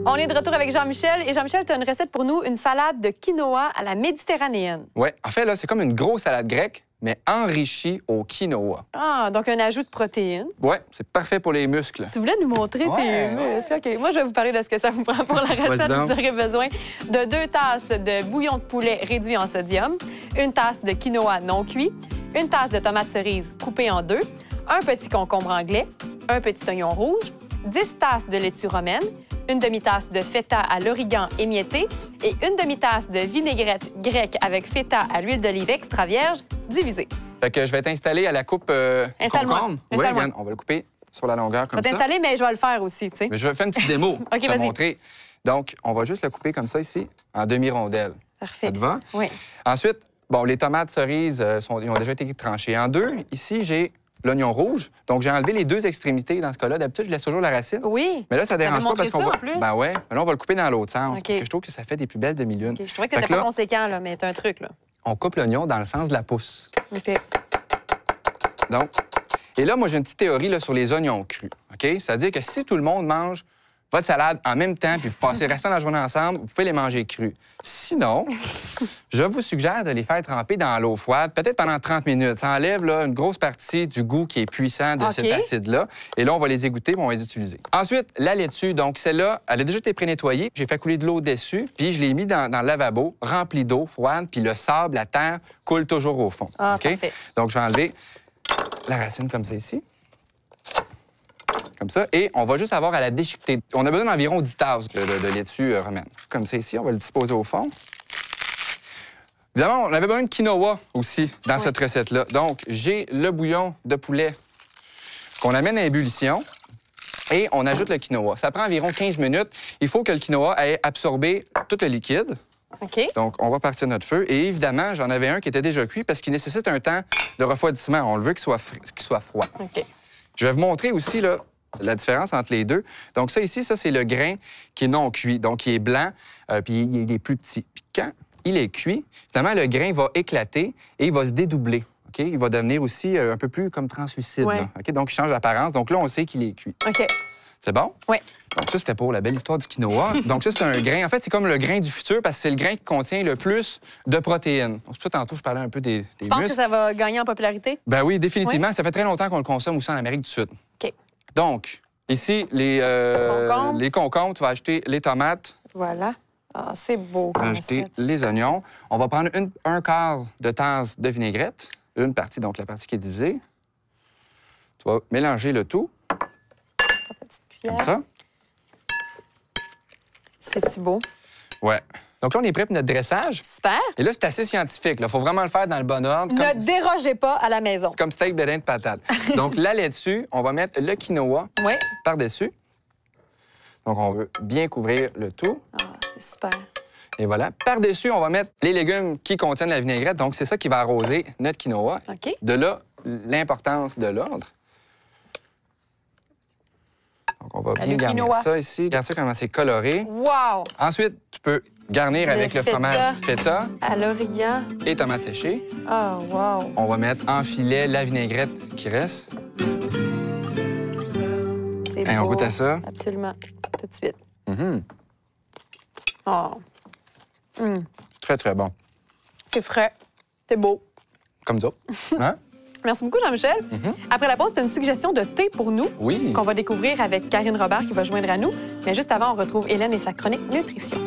On est de retour avec Jean-Michel. Et Jean-Michel, tu as une recette pour nous, une salade de quinoa à la méditerranéenne. Oui, en fait, là, c'est comme une grosse salade grecque, mais enrichie au quinoa. Ah, donc un ajout de protéines. Oui, c'est parfait pour les muscles. Tu voulais nous montrer tes muscles. OK. Moi, je vais vous parler de ce que ça vous prend pour la recette. Vous aurez besoin de 2 tasses de bouillon de poulet réduit en sodium, 1 tasse de quinoa non cuit, 1 tasse de tomates cerises coupées en 2, un petit concombre anglais, un petit oignon rouge, 10 tasses de laitue romaine, une demi-tasse de feta à l'origan émietté et une demi-tasse de vinaigrette grecque avec feta à l'huile d'olive extra vierge divisée. Fait que je vais t'installer à la coupe concombre. Oui, Yann, on va le couper sur la longueur comme ça. Je vais t'installer, mais je vais le faire aussi, tu sais. Mais je vais faire une petite démo pour te montrer. Donc, on va juste le couper comme ça ici, en demi-rondelles. Parfait. Ça te va? Oui. Ensuite, bon, les tomates cerises, ils ont déjà été tranchées en 2. Ici, j'ai l'oignon rouge. Donc, j'ai enlevé les 2 extrémités dans ce cas-là. D'habitude, je laisse toujours la racine. Oui. Mais là, ça dérange pas parce qu'on va. Plus. Ben ouais. Mais là, on va le couper dans l'autre sens. Parce que je trouve que ça fait des plus belles demi-lunes. Je trouvais que t'étais pas conséquent, là, mais t'as un truc, là. On coupe l'oignon dans le sens de la pousse. OK. Donc, et là, moi, j'ai une petite théorie là, sur les oignons crus. OK? C'est-à-dire que si tout le monde mange votre salade en même temps, puis vous passez le restant de la journée ensemble, vous pouvez les manger crus. Sinon, je vous suggère de les faire tremper dans l'eau froide, peut-être pendant 30 minutes. Ça enlève là, une grosse partie du goût qui est puissant de cet acide-là. Et là, on va les égoutter, puis on va les utiliser. Ensuite, la laitue. Donc, celle-là, elle a déjà été pré-nettoyée. J'ai fait couler de l'eau dessus, puis je l'ai mis dans le lavabo, rempli d'eau froide, puis le sable, la terre, coule toujours au fond. Ah, parfait. Donc, je vais enlever la racine comme ça ici. Comme ça. Et on va juste avoir à la déchiqueter. On a besoin d'environ 10 tasses de laitue romaine. Comme ça ici, on va le disposer au fond. Évidemment, on avait besoin de quinoa aussi dans cette recette-là. Donc, j'ai le bouillon de poulet qu'on amène à ébullition et on ajoute le quinoa. Ça prend environ 15 minutes. Il faut que le quinoa ait absorbé tout le liquide. OK. Donc, on va partir notre feu. Et évidemment, j'en avais un qui était déjà cuit parce qu'il nécessite un temps de refroidissement. On le veut qu'il soit froid. OK. Je vais vous montrer aussi là, la différence entre les deux. Donc, ça ici, ça, c'est le grain qui est non cuit. Donc, il est blanc, puis il est plus petit. Puis quand il est cuit, finalement, le grain va éclater et il va se dédoubler. OK? Il va devenir aussi un peu plus comme translucide. Là, OK? Donc, il change d'apparence. Donc, là, on sait qu'il est cuit. OK. C'est bon? Oui. Donc, ça, c'était pour la belle histoire du quinoa. Donc, ça, c'est un grain. En fait, c'est comme le grain du futur parce que c'est le grain qui contient le plus de protéines. Donc, c'est pour ça, tantôt, je parlais un peu des muscles. Tu penses que ça va gagner en popularité? Ben oui, définitivement. Oui. Ça fait très longtemps qu'on le consomme aussi en Amérique du Sud. OK. Donc, ici, les concombres, tu vas ajouter les tomates. Voilà. Ah, c'est beau. On va ajouter les oignons. On va prendre un quart de tasse de vinaigrette. Une partie, donc la partie qui est divisée. Tu vas mélanger le tout. Comme ça. C'est-tu beau? Ouais. Donc là, on est prêt pour notre dressage. Super. Et là, c'est assez scientifique. Il faut vraiment le faire dans le bon ordre. Ne dérogez pas à la maison. C'est comme steak bedin de patate. Donc là, là-dessus, on va mettre le quinoa par-dessus. Donc, on veut bien couvrir le tout. Ah, c'est super. Et voilà. Par-dessus, on va mettre les légumes qui contiennent la vinaigrette. Donc, c'est ça qui va arroser notre quinoa. OK. De là, l'importance de l'ordre. Donc, on va bien garnir ça ici. Regarde ça comment c'est coloré. Wow! Ensuite, tu peux garnir avec le fromage feta. À l'origan. Et tomates séchées. Oh, wow! On va mettre en filet la vinaigrette qui reste. C'est beau. On goûte à ça. Absolument. Tout de suite. Mm-hmm. Oh. Mm. Très, très bon. C'est frais. C'est beau. Comme ça. Hein? Merci beaucoup, Jean-Michel. Après la pause, tu as une suggestion de thé pour nous qu'on va découvrir avec Karine Robert qui va joindre à nous. Mais juste avant, on retrouve Hélène et sa chronique Nutrition.